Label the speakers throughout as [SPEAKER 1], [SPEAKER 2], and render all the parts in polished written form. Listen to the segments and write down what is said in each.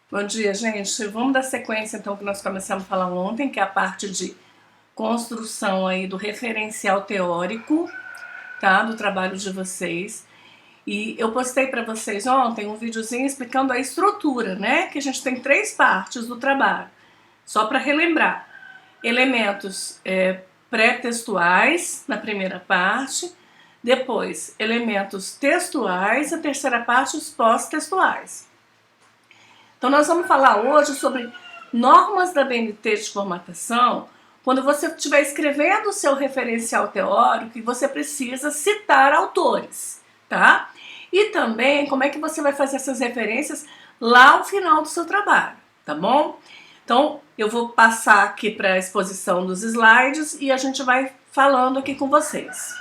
[SPEAKER 1] Bom dia, gente. Vamos dar sequência então que nós começamos a falar ontem, que é a parte de construção aí do referencial teórico, tá? Do trabalho de vocês. E eu postei para vocês ontem um videozinho explicando a estrutura, né? Que a gente tem 3 partes do trabalho. Só para relembrar: elementos pré-textuais na primeira parte, depois elementos textuais, a terceira parte os pós-textuais. Então nós vamos falar hoje sobre normas da BNT de formatação, quando você estiver escrevendo o seu referencial teórico e você precisa citar autores, tá? E também como é que você vai fazer essas referências lá ao final do seu trabalho, tá bom? Então eu vou passar aqui para a exposição dos slides e a gente vai falando aqui com vocês.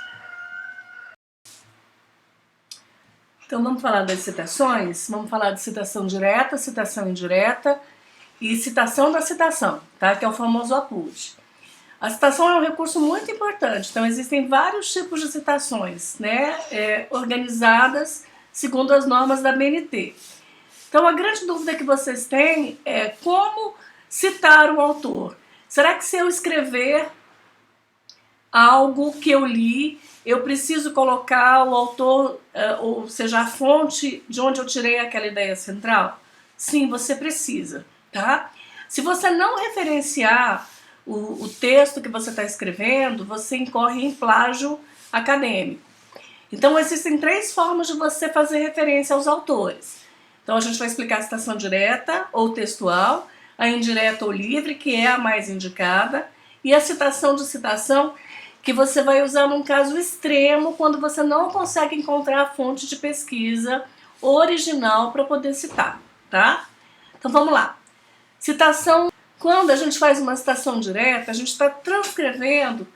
[SPEAKER 1] Então vamos falar das citações, vamos falar de citação direta, citação indireta e citação da citação, tá? Que é o famoso APUD. A citação é um recurso muito importante, então existem vários tipos de citações, né? Organizadas segundo as normas da BNT. Então a grande dúvida que vocês têm é como citar o autor. Será que se eu escrever algo que eu li, eu preciso colocar o autor, ou seja, a fonte de onde eu tirei aquela ideia central? Sim, você precisa, tá? Se você não referenciar o texto que você está escrevendo, você incorre em plágio acadêmico. Então existem 3 formas de você fazer referência aos autores. Então a gente vai explicar a citação direta ou textual, a indireta ou livre, que é a mais indicada, e a citação de citação, que você vai usar num caso extremo, quando você não consegue encontrar a fonte de pesquisa original para poder citar, tá? Então vamos lá. Citação, quando a gente faz uma citação direta, a gente está transcrevendo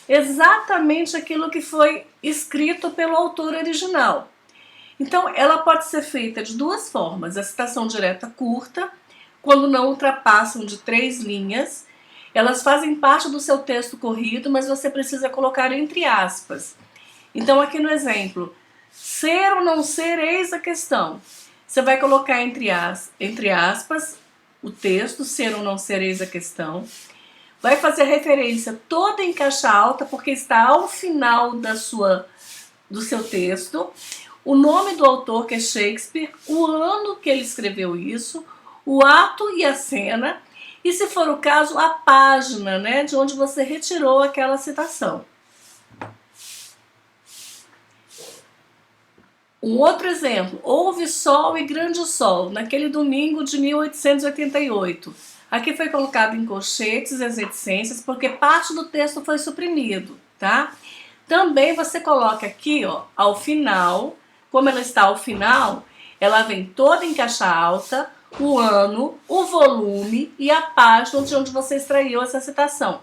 [SPEAKER 1] exatamente aquilo que foi escrito pelo autor original. Então ela pode ser feita de 2 formas: a citação direta curta, quando não ultrapassam de 3 linhas, elas fazem parte do seu texto corrido, mas você precisa colocar entre aspas. Então aqui no exemplo, ser ou não ser, eis a questão. Você vai colocar entre aspas o texto, ser ou não ser, eis a questão. Vai fazer referência toda em caixa alta, porque está ao final do seu texto. O nome do autor, que é Shakespeare, o ano que ele escreveu isso, o ato e a cena, e se for o caso, a página, né, de onde você retirou aquela citação. Um outro exemplo: houve sol e grande sol naquele domingo de 1888. Aqui foi colocado em colchetes as reticências porque parte do texto foi suprimido, tá? Também você coloca aqui, ó, ao final, como ela está ao final, ela vem toda em caixa alta, o ano, o volume e a página de onde você extraiu essa citação.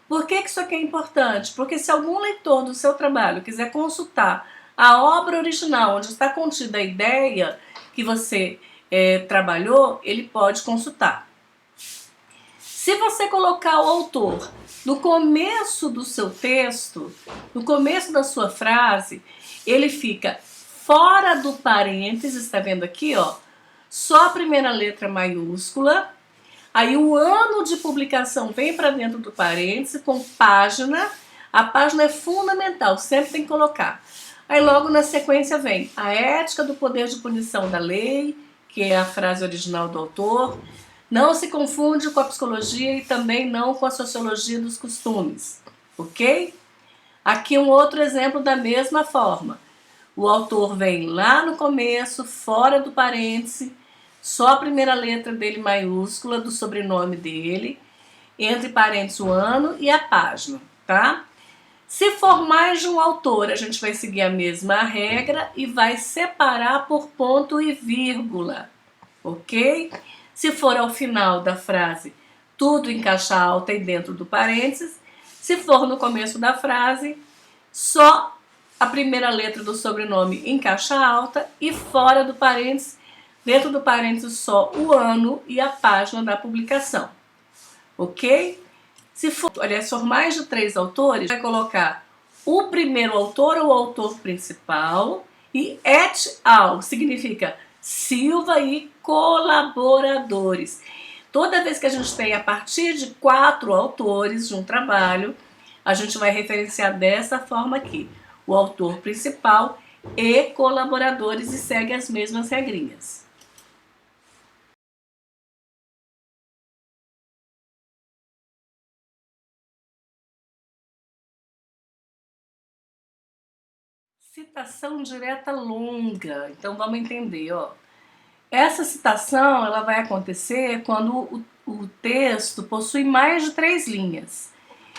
[SPEAKER 1] Por que isso aqui é importante? Porque se algum leitor do seu trabalho quiser consultar a obra original, onde está contida a ideia que você trabalhou, ele pode consultar. Se você colocar o autor no começo do seu texto, no começo da sua frase, ele fica fora do parênteses, está vendo aqui, ó? Só a primeira letra maiúscula, aí o ano de publicação vem para dentro do parêntese com página. A página é fundamental, sempre tem que colocar. Aí logo na sequência vem a ética do poder de punição da lei, que é a frase original do autor. Não se confunde com a psicologia e também não com a sociologia dos costumes, ok? Aqui um outro exemplo da mesma forma. O autor vem lá no começo, fora do parêntese, só a primeira letra dele maiúscula, do sobrenome dele, entre parênteses o ano e a página, tá? Se for mais de um autor, a gente vai seguir a mesma regra e vai separar por ponto e vírgula, ok? Se for ao final da frase, tudo em caixa alta e dentro do parênteses. Se for no começo da frase, só a primeira letra do sobrenome em caixa alta e fora do parênteses, dentro do parênteses só o ano e a página da publicação, ok? Se for mais de 3 autores, vai colocar o primeiro autor ou o autor principal e et al, significa Silva e colaboradores. Toda vez que a gente tem a partir de 4 autores de um trabalho, a gente vai referenciar dessa forma aqui: o autor principal e colaboradores, e segue as mesmas regrinhas. Citação direta longa. Então vamos entender, ó. Essa citação ela vai acontecer quando o texto possui mais de 3 linhas.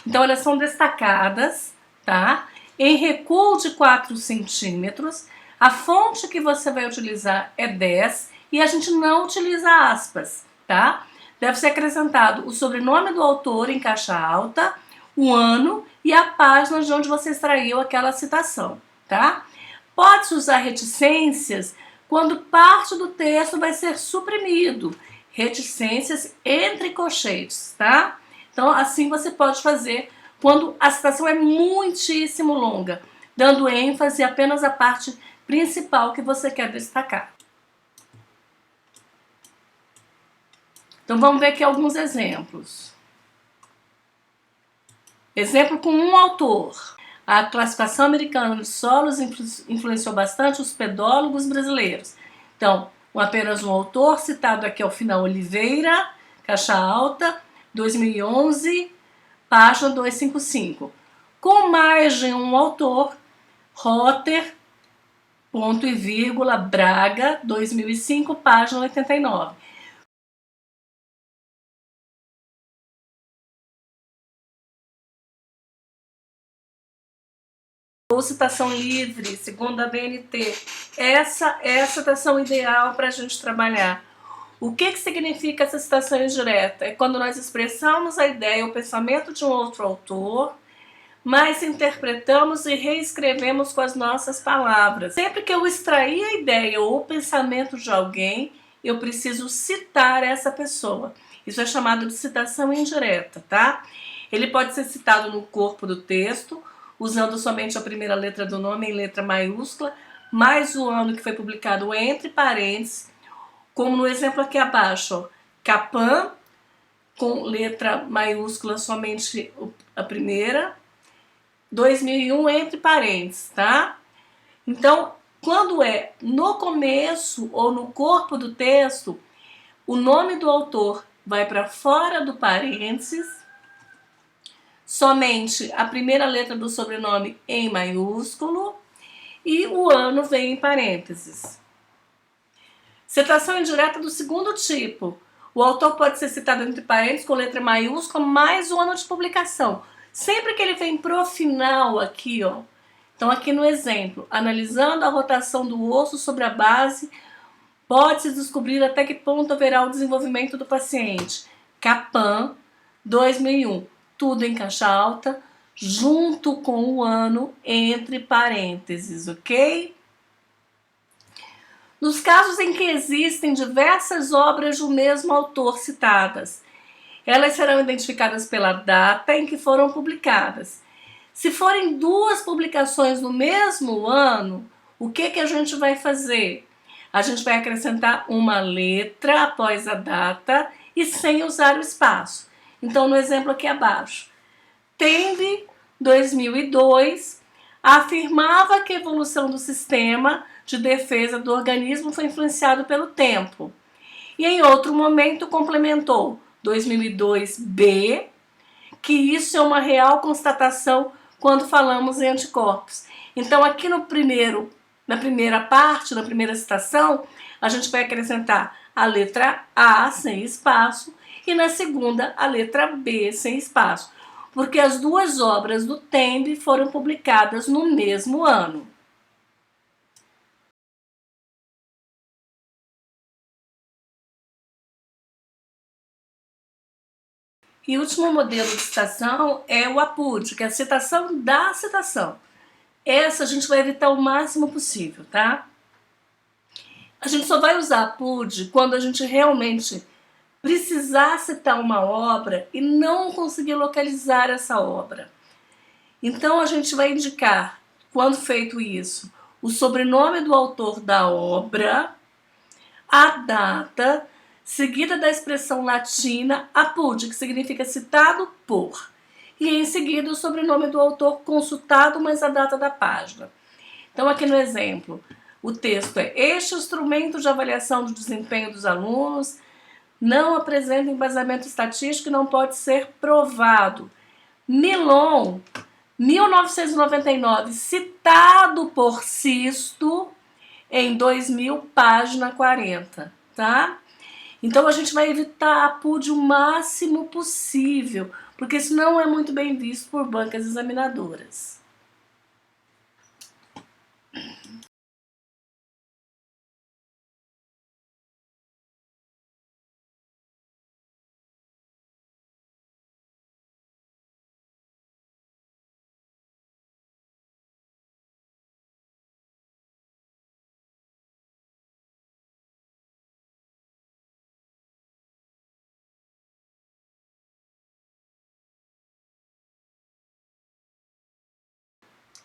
[SPEAKER 1] Então elas são destacadas, tá? Em recuo de 4 centímetros. A fonte que você vai utilizar é 10 e a gente não utiliza aspas, tá? Deve ser acrescentado o sobrenome do autor em caixa alta, o ano e a página de onde você extraiu aquela citação, tá? Pode-se usar reticências quando parte do texto vai ser suprimido. Reticências entre colchetes, tá? Então, assim você pode fazer quando a citação é muitíssimo longa, dando ênfase apenas à parte principal que você quer destacar. Então, vamos ver aqui alguns exemplos. Exemplo com um autor. A classificação americana de solos influenciou bastante os pedólogos brasileiros. Então, apenas um autor, citado aqui ao final, Oliveira, caixa alta, 2011, página 255. Com mais de um autor, Rotter, ponto e vírgula, Braga, 2005, página 89. Ou citação livre, segundo a BNT. Essa é a citação ideal para a gente trabalhar. O que significa essa citação indireta? É quando nós expressamos a ideia ou o pensamento de um outro autor, mas interpretamos e reescrevemos com as nossas palavras. Sempre que eu extrair a ideia ou o pensamento de alguém, eu preciso citar essa pessoa. Isso é chamado de citação indireta, tá? Ele pode ser citado no corpo do texto, usando somente a primeira letra do nome em letra maiúscula, mais o ano que foi publicado entre parênteses, como no exemplo aqui abaixo, ó, Capan, com letra maiúscula somente a primeira, 2001 entre parênteses, tá? Então, quando é no começo ou no corpo do texto, o nome do autor vai para fora do parênteses, somente a primeira letra do sobrenome em maiúsculo e o ano vem em parênteses. Citação indireta do segundo tipo. O autor pode ser citado entre parênteses com letra maiúscula mais o ano de publicação. Sempre que ele vem pro final aqui, ó. Então aqui no exemplo, analisando a rotação do osso sobre a base, pode-se descobrir até que ponto haverá o desenvolvimento do paciente. Capan, 2001. Tudo em caixa alta, junto com o ano entre parênteses, ok? Nos casos em que existem diversas obras do mesmo autor citadas, elas serão identificadas pela data em que foram publicadas. Se forem 2 publicações no mesmo ano, o que a gente vai fazer? A gente vai acrescentar uma letra após a data e sem usar o espaço. Então, no exemplo aqui abaixo, Tembe, 2002, afirmava que a evolução do sistema de defesa do organismo foi influenciado pelo tempo. E em outro momento complementou, 2002b, que isso é uma real constatação quando falamos em anticorpos. Então, aqui na primeira parte, na primeira citação, a gente vai acrescentar a letra A sem espaço e na segunda a letra B sem espaço, porque as 2 obras do Tembe foram publicadas no mesmo ano. E o último modelo de citação é o APUD, que é a citação da citação. Essa a gente vai evitar o máximo possível, tá? A gente só vai usar APUD quando a gente realmente precisar citar uma obra e não conseguir localizar essa obra. Então a gente vai indicar, quando feito isso, o sobrenome do autor da obra a data, seguida da expressão latina apud, que significa citado por. E em seguida o sobrenome do autor consultado, mais a data da página. Então aqui no exemplo, o texto é: este instrumento de avaliação do desempenho dos alunos não apresenta embasamento estatístico e não pode ser provado. Milon, 1999, citado por Sisto em 2000, página 40, tá? Então a gente vai evitar a PUD o máximo possível, porque isso não é muito bem visto por bancas examinadoras.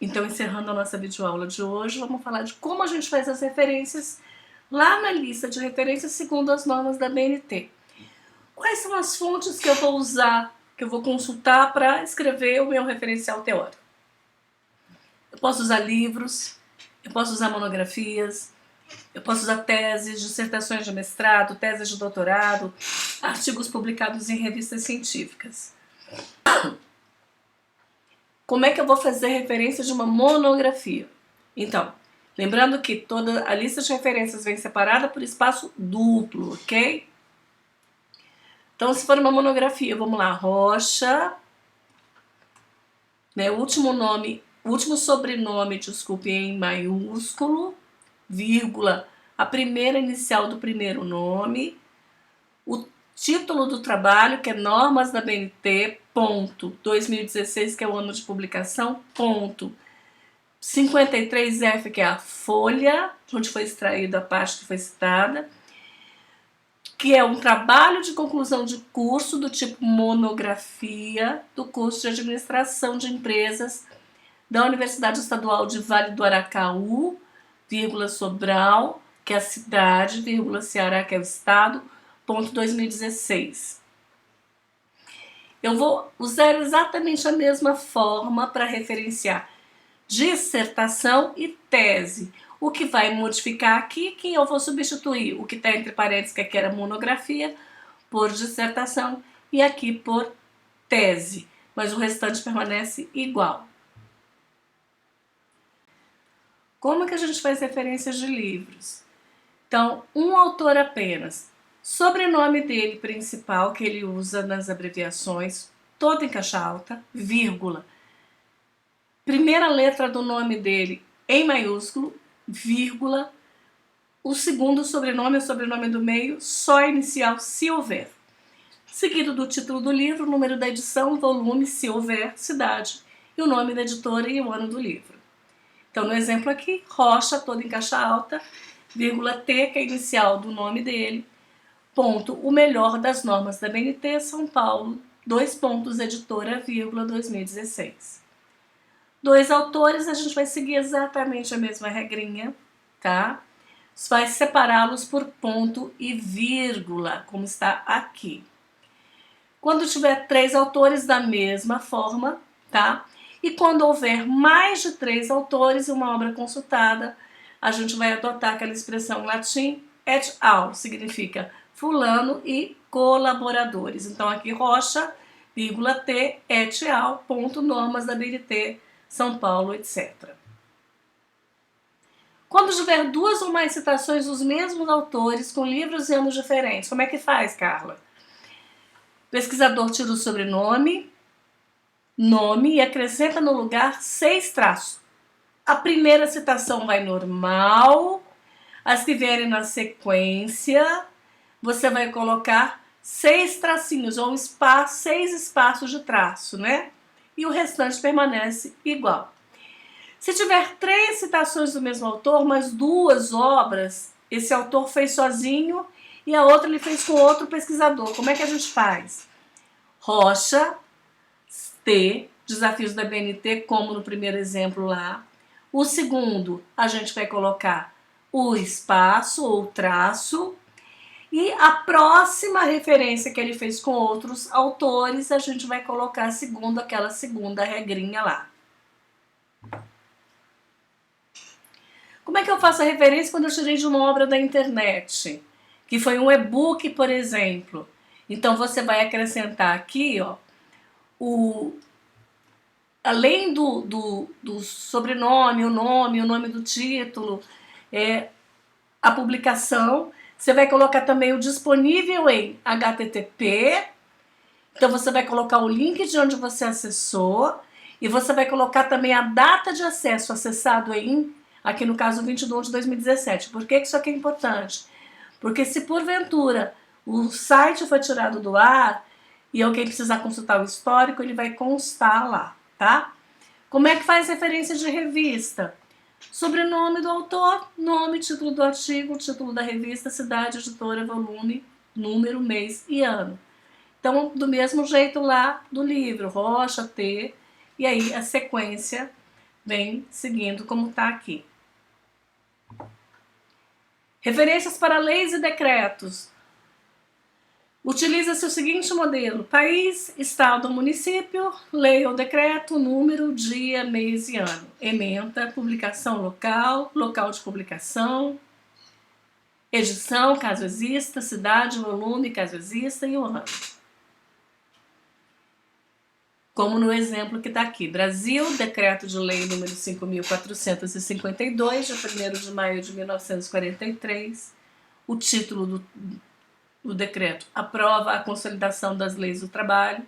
[SPEAKER 1] Então, encerrando a nossa videoaula de hoje, vamos falar de como a gente faz as referências lá na lista de referências segundo as normas da BNT. Quais são as fontes que eu vou usar, que eu vou consultar para escrever o meu referencial teórico? Eu posso usar livros, eu posso usar monografias, eu posso usar teses, dissertações de mestrado, teses de doutorado, artigos publicados em revistas científicas. Como é que eu vou fazer referência de uma monografia? Então, lembrando que toda a lista de referências vem separada por espaço duplo, ok? Então, se for uma monografia, vamos lá, Rocha, né, o último sobrenome, desculpe, em maiúsculo, vírgula, a primeira inicial do primeiro nome, o título do trabalho, que é Normas da BNT, ponto, 2016, que é o ano de publicação, ponto, 53F, que é a folha, onde foi extraída a parte que foi citada, que é um trabalho de conclusão de curso do tipo monografia do curso de administração de empresas da Universidade Estadual de Vale do Aracaú, vírgula Sobral, que é a cidade, vírgula Ceará, que é o estado, ponto 2016. Eu vou usar exatamente a mesma forma para referenciar dissertação e tese. O que vai modificar aqui, que eu vou substituir o que está entre parênteses, que aqui era monografia, por dissertação e aqui por tese. Mas o restante permanece igual. Como que a gente faz referências de livros? Então, um autor apenas. Sobrenome dele principal, que ele usa nas abreviações, todo em caixa alta, vírgula. Primeira letra do nome dele em maiúsculo, vírgula. O segundo sobrenome, o sobrenome do meio, só inicial, se houver. Seguido do título do livro, número da edição, volume, se houver, cidade, e o nome da editora e o ano do livro. Então, no exemplo aqui, Rocha, todo em caixa alta, vírgula T, que é a inicial do nome dele, ponto, o melhor das normas da BNT, São Paulo, 2 pontos, editora, vírgula, 2016. 2 autores, a gente vai seguir exatamente a mesma regrinha, tá? Vai separá-los por ponto e vírgula, como está aqui. Quando tiver 3 autores, da mesma forma, tá? E quando houver mais de 3 autores em uma obra consultada, a gente vai adotar aquela expressão em latim et al, significa fulano e colaboradores. Então aqui Rocha, vírgula T, et al, ponto, normas da BNT, São Paulo, etc. Quando tiver 2 ou mais citações dos mesmos autores com livros e anos diferentes, como é que faz, Carla? Pesquisador tira o sobrenome, nome e acrescenta no lugar 6 traços. A primeira citação vai normal, as que vierem na sequência, você vai colocar 6 tracinhos, ou 6 espaços de traço, né? E o restante permanece igual. Se tiver 3 citações do mesmo autor, mas 2 obras, esse autor fez sozinho e a outra ele fez com outro pesquisador. Como é que a gente faz? Rocha, T, desafios da BNT, como no primeiro exemplo lá. O segundo, a gente vai colocar o espaço ou traço, e a próxima referência que ele fez com outros autores, a gente vai colocar segundo aquela segunda regrinha lá. Como é que eu faço a referência quando eu tirei de uma obra da internet? Que foi um e-book, por exemplo. Então você vai acrescentar aqui, ó, além do sobrenome, o nome do título, a publicação, você vai colocar também o disponível em HTTP, então você vai colocar o link de onde você acessou, e você vai colocar também a data de acesso, acessado em, aqui no caso 22 de 2017. Por que isso aqui é importante? Porque se porventura o site foi tirado do ar e alguém precisar consultar o histórico, ele vai constar lá, tá? Como é que faz referência de revista? Sobrenome do autor, nome, título do artigo, título da revista, cidade, editora, volume, número, mês e ano. Então, do mesmo jeito lá do livro, Rocha, T, e aí a sequência vem seguindo como está aqui. Referências para leis e decretos. Utiliza-se o seguinte modelo: país, estado, município, lei ou decreto, número, dia, mês e ano. Ementa, publicação local, local de publicação, edição, caso exista, cidade, volume, caso exista, e o ano. Como no exemplo que está aqui. Brasil, decreto de lei número 5.452, de 1º de maio de 1943. O título do decreto: aprova a consolidação das leis do trabalho.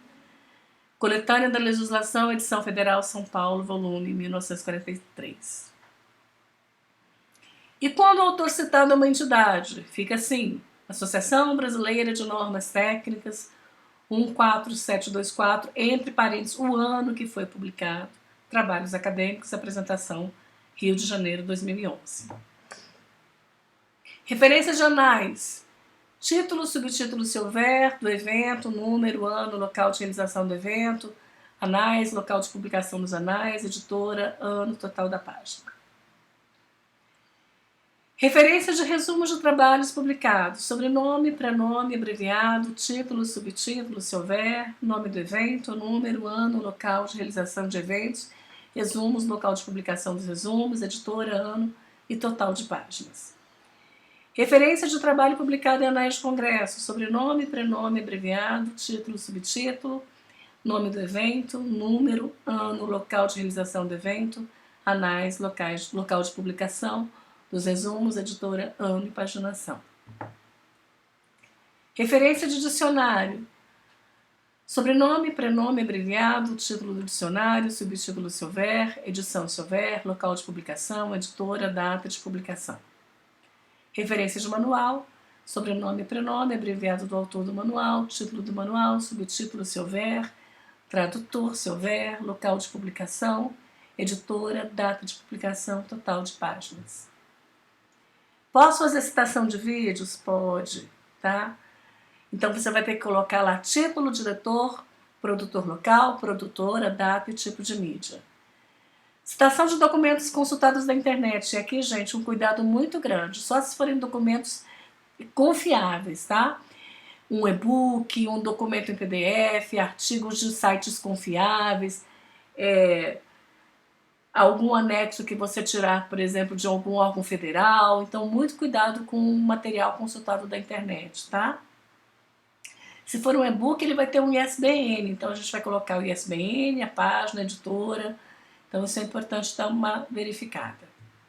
[SPEAKER 1] Coletânea da Legislação, edição federal, São Paulo, volume 1943. E quando o autor citado é uma entidade, fica assim: Associação Brasileira de Normas Técnicas 14724, entre parênteses, o ano que foi publicado. Trabalhos acadêmicos, apresentação, Rio de Janeiro, 2011. Referências de anais. Título, subtítulo, se houver, do evento, número, ano, local de realização do evento, anais, local de publicação dos anais, editora, ano, total da página. Referência de resumos de trabalhos publicados, sobrenome, prenome, abreviado, título, subtítulo, se houver, nome do evento, número, ano, local de realização de eventos, resumos, local de publicação dos resumos, editora, ano e total de páginas. Referência de trabalho publicado em anais de congresso, sobrenome, prenome, abreviado, título, subtítulo, nome do evento, número, ano, local de realização do evento, anais, local de publicação dos resumos, editora, ano e paginação. Referência de dicionário. Sobrenome, prenome, abreviado, título do dicionário, subtítulo se houver, edição se houver, local de publicação, editora, data de publicação. Referência de manual. Sobrenome, prenome, abreviado do autor do manual, título do manual, subtítulo se houver, tradutor se houver, local de publicação, editora, data de publicação, total de páginas. Posso fazer citação de vídeos? Pode, tá? Então você vai ter que colocar lá título, diretor, produtor local, produtora, data e tipo de mídia. Citação de documentos consultados na internet. E aqui, gente, um cuidado muito grande. Só se forem documentos confiáveis, tá? Um e-book, um documento em PDF, artigos de sites confiáveis, algum anexo que você tirar, por exemplo, de algum órgão federal. Então, muito cuidado com o material consultado da internet, tá? Se for um e-book, ele vai ter um ISBN. Então, a gente vai colocar o ISBN, a página, a editora. Então, isso é importante dar uma verificada.